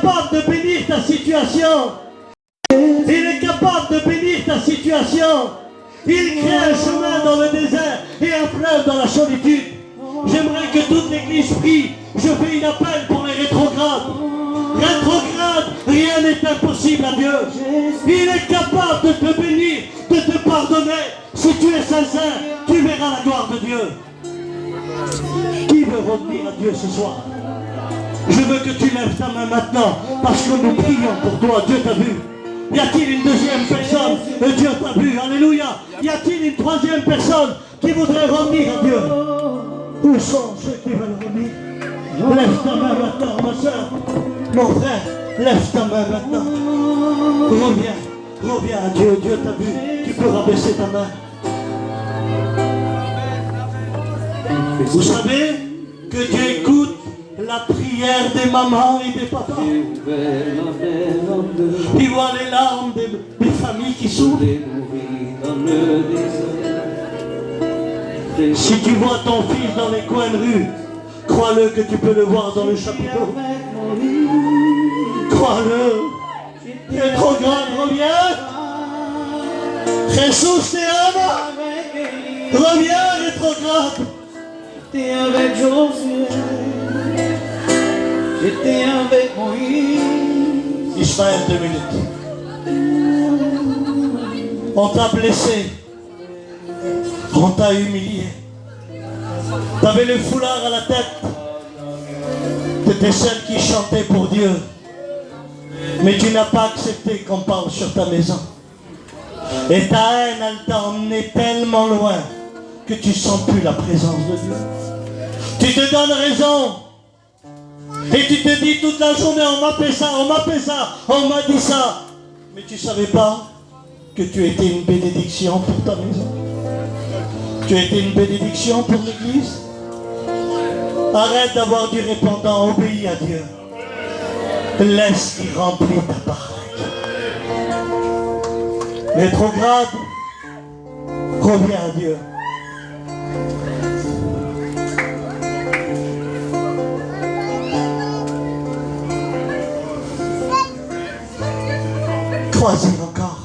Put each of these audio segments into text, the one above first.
capable de bénir ta situation. Il est capable de bénir ta situation. Il crée un chemin dans le désert et un fleuve dans la solitude. J'aimerais que toute l'église prie. Je fais une appel pour les rétrogrades. Rétrograde, rien n'est impossible à Dieu. Il est capable de te bénir, de te pardonner. Si tu es sincère, tu verras la gloire de Dieu. Qui veut revenir à Dieu ce soir? Je veux que tu lèves ta main maintenant, parce que nous prions pour toi. Dieu t'a vu. Y a-t-il une deuxième personne? Dieu t'a vu. Alléluia. Y a-t-il une troisième personne qui voudrait revenir à Dieu? Où sont ceux qui veulent revenir? Lève ta main maintenant, ma soeur. Mon frère, lève ta main maintenant. Reviens à Dieu. Dieu t'a vu. Tu peux rabaisser ta main. Vous savez que Dieu écoute la prière des mamans et des papas. Il voit les larmes des familles qui souffrent. Si tu vois ton fils dans les coins de rue, crois-le que tu peux le voir dans le chapiteau. Crois-le. Tu es trop grand, reviens. Jesus te ama. Reviens, rétrograde. J'étais avec Josué, j'étais avec Moïse. Ismaël, 2 minutes. On t'a blessé, on t'a humilié. T'avais le foulard à la tête. T'étais celle qui chantait pour Dieu. Mais tu n'as pas accepté qu'on parle sur ta maison. Et ta haine, elle t'a emmené tellement loin que tu ne sens plus la présence de Dieu. Tu te donnes raison. Et tu te dis toute la journée, on m'a fait ça, on m'a fait ça, on m'a dit ça. Mais tu ne savais pas que tu étais une bénédiction pour ta maison. Tu étais une bénédiction pour l'église. Arrête d'avoir du répondant, obéis à Dieu. Laisse qu'il remplisse ta part. Rétrograde, reviens à Dieu. Crois-y encore.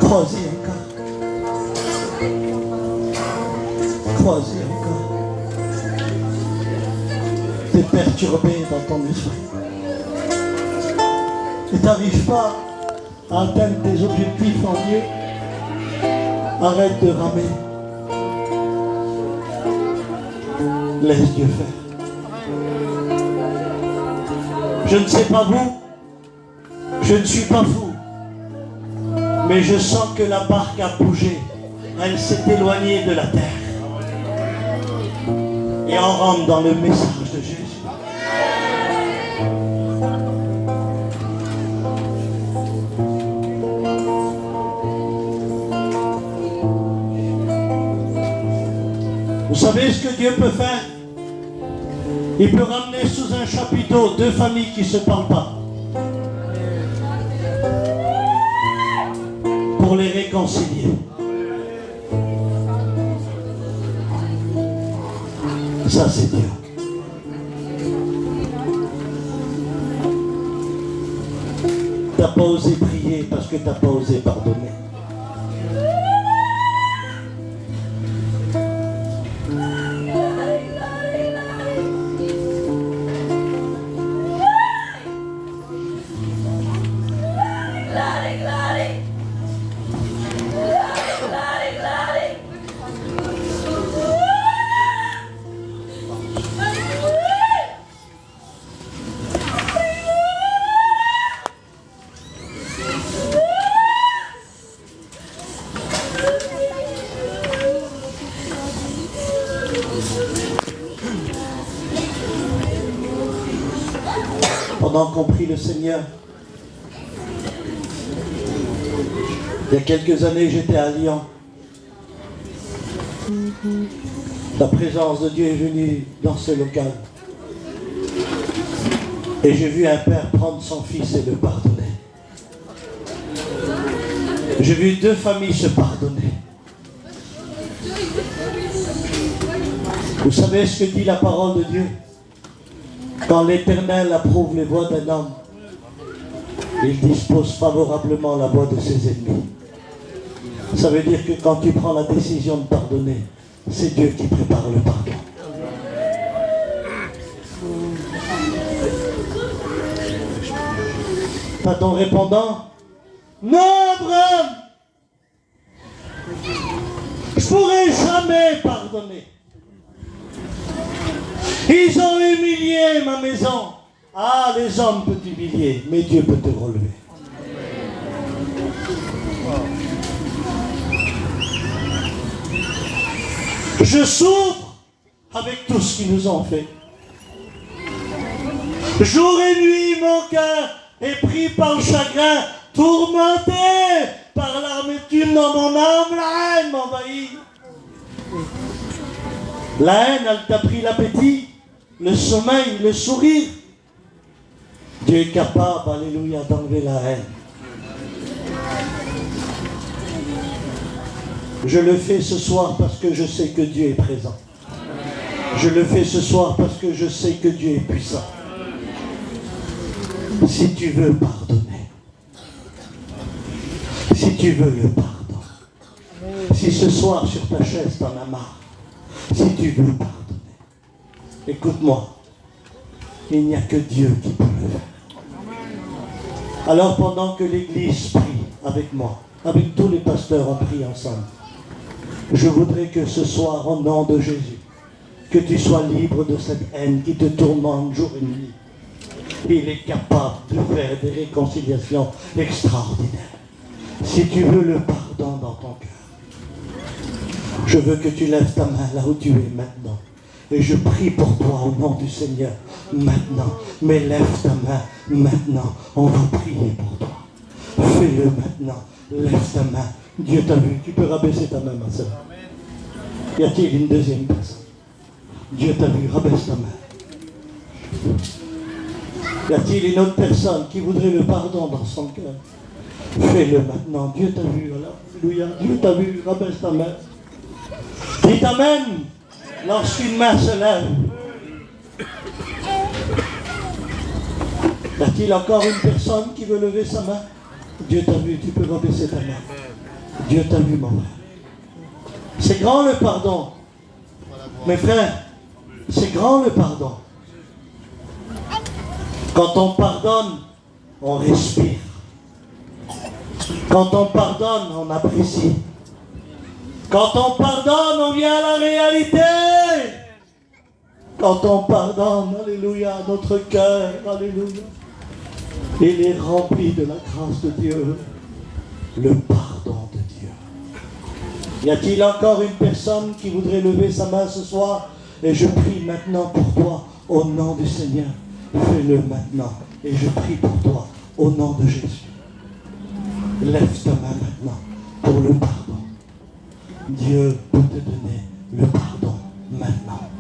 Crois-y encore. Crois-y encore. Tu es perturbé dans ton esprit. Et tu n'arrives pas à atteindre tes objectifs en Dieu. Arrête de ramer. Laisse Dieu faire. Je ne sais pas vous. Je ne suis pas fou, mais je sens que la barque a bougé. Elle s'est éloignée de la terre. Et on rentre dans le message de Jésus. Vous savez ce que Dieu peut faire? Il peut ramener sous un chapiteau deux familles qui ne se parlent pas. Pour les réconcilier. Ça, c'est Dieu. T'as pas osé prier parce que t'as pas osé pardonner. Pendant qu'on prie le Seigneur, il y a quelques années, j'étais à Lyon. La présence de Dieu est venue dans ce local. Et j'ai vu un père prendre son fils et le pardonner. J'ai vu deux familles se pardonner. Vous savez ce que dit la parole de Dieu? Quand l'Éternel approuve les voies d'un homme, il dispose favorablement la voie de ses ennemis. Ça veut dire que quand tu prends la décision de pardonner, c'est Dieu qui prépare le pardon. Pas ton répondant? Non, Abraham! Je pourrais jamais pardonner. Ils ont humilié ma maison. Ah, les hommes peuvent t'humilier, mais Dieu peut te relever. Je souffre avec tout ce qu'ils nous ont fait. Jour et nuit, mon cœur est pris par le chagrin, tourmenté par l'amertume dans mon âme, la haine m'envahit. La haine, elle t'a pris l'appétit, le sommeil, le sourire. Dieu est capable, alléluia, d'enlever la haine. Je le fais ce soir parce que je sais que Dieu est présent. Je le fais ce soir parce que je sais que Dieu est puissant. Si tu veux pardonner, si tu veux le pardon, si ce soir sur ta chaise t'en as marre, si tu veux pardonner, écoute-moi, il n'y a que Dieu qui peut le faire. Alors pendant que l'Église prie avec moi, avec tous les pasteurs, on prie ensemble, je voudrais que ce soir, au nom de Jésus, que tu sois libre de cette haine qui te tourmente jour et nuit. Il est capable de faire des réconciliations extraordinaires. Si tu veux le pardon dans ton cœur, je veux que tu lèves ta main là où tu es maintenant. Et je prie pour toi au nom du Seigneur maintenant. Mais lève ta main maintenant. On va prier pour toi. Fais-le maintenant. Lève ta main. Dieu t'a vu. Tu peux rabaisser ta main, ma soeur. Y a-t-il une deuxième personne? Dieu t'a vu. Rabaisse ta main. Y a-t-il une autre personne qui voudrait le pardon dans son cœur? Fais-le maintenant. Dieu t'a vu. Alléluia. Dieu t'a vu. Rabaisse ta main. Dites Amen. Lorsqu'une main se lève. Y a-t-il encore une personne qui veut lever sa main? Dieu t'a vu. Tu peux rabaisser ta main. Dieu t'a vu, mon frère. C'est grand le pardon. Mes frères, c'est grand le pardon. Quand on pardonne, on respire. Quand on pardonne, on apprécie. Quand on pardonne, on vient à la réalité. Quand on pardonne, alléluia, notre cœur, alléluia, il est rempli de la grâce de Dieu, le pardon de Dieu. Y a-t-il encore une personne qui voudrait lever sa main ce soir? Et je prie maintenant pour toi, au nom du Seigneur. Fais-le maintenant. Et je prie pour toi, au nom de Jésus. Lève ta main maintenant pour le pardon. Dieu peut te donner le pardon maintenant.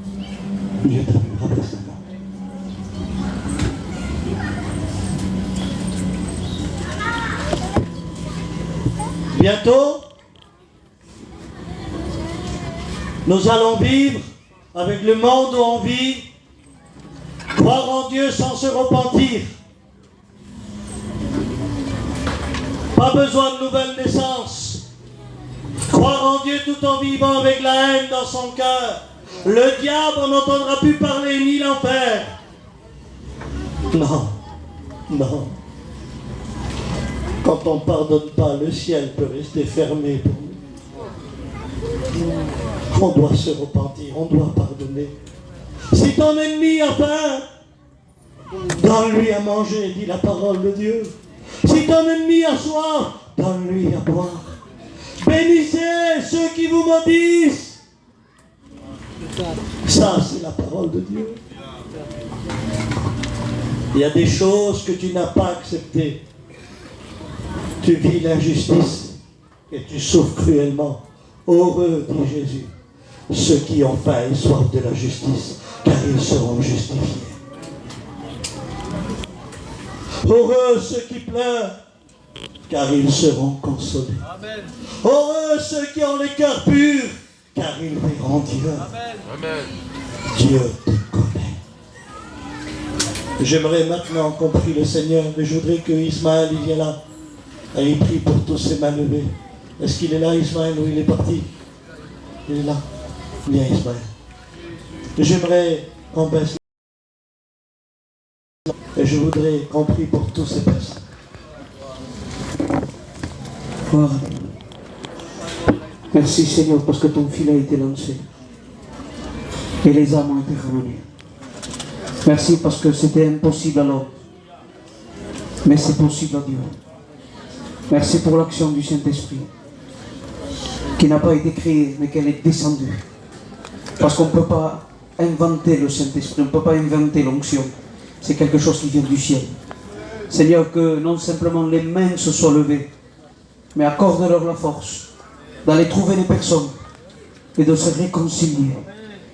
Dieu t'a vu, rabaisse ta main. Bientôt, nous allons vivre avec le monde où on vit, croire en Dieu sans se repentir. Pas besoin de nouvelle naissance. Croire en Dieu tout en vivant avec la haine dans son cœur. Le diable, on n'entendra plus parler ni l'enfer. Non, non. Quand on ne pardonne pas, le ciel peut rester fermé pour nous. On doit se repentir, on doit pardonner. Si ton ennemi a faim, donne-lui à manger, dit la parole de Dieu. Si ton ennemi a soif, donne-lui à boire. Bénissez ceux qui vous maudissent. Ça, c'est la parole de Dieu. Il y a des choses que tu n'as pas acceptées. Tu vis l'injustice et tu souffres cruellement. Heureux, dit Jésus, ceux qui ont faim et soif de la justice, car ils seront justifiés. Heureux ceux qui pleurent, car ils seront consolés. Amen. Heureux ceux qui ont les cœurs purs, car ils verront Dieu. Amen. Dieu te connaît. J'aimerais maintenant qu'on prie le Seigneur, mais je voudrais que Ismaël il vienne là et il prie pour tous ces mains levées. Est-ce qu'il est là, Ismaël, ou il est parti? Il est là. Viens, Ismaël. J'aimerais qu'on baisse. Et je voudrais qu'on prie pour tous ces personnes. Voilà. Merci Seigneur parce que ton fil a été lancé et les âmes ont été ramenées. Merci parce que c'était impossible à l'homme, mais c'est possible à Dieu. Merci pour l'action du Saint-Esprit qui n'a pas été créée mais qu'elle est descendue. Parce qu'on ne peut pas inventer le Saint-Esprit, on ne peut pas inventer l'onction. C'est quelque chose qui vient du ciel. Seigneur, que non simplement les mains se soient levées, mais accorde-leur la force d'aller trouver les personnes et de se réconcilier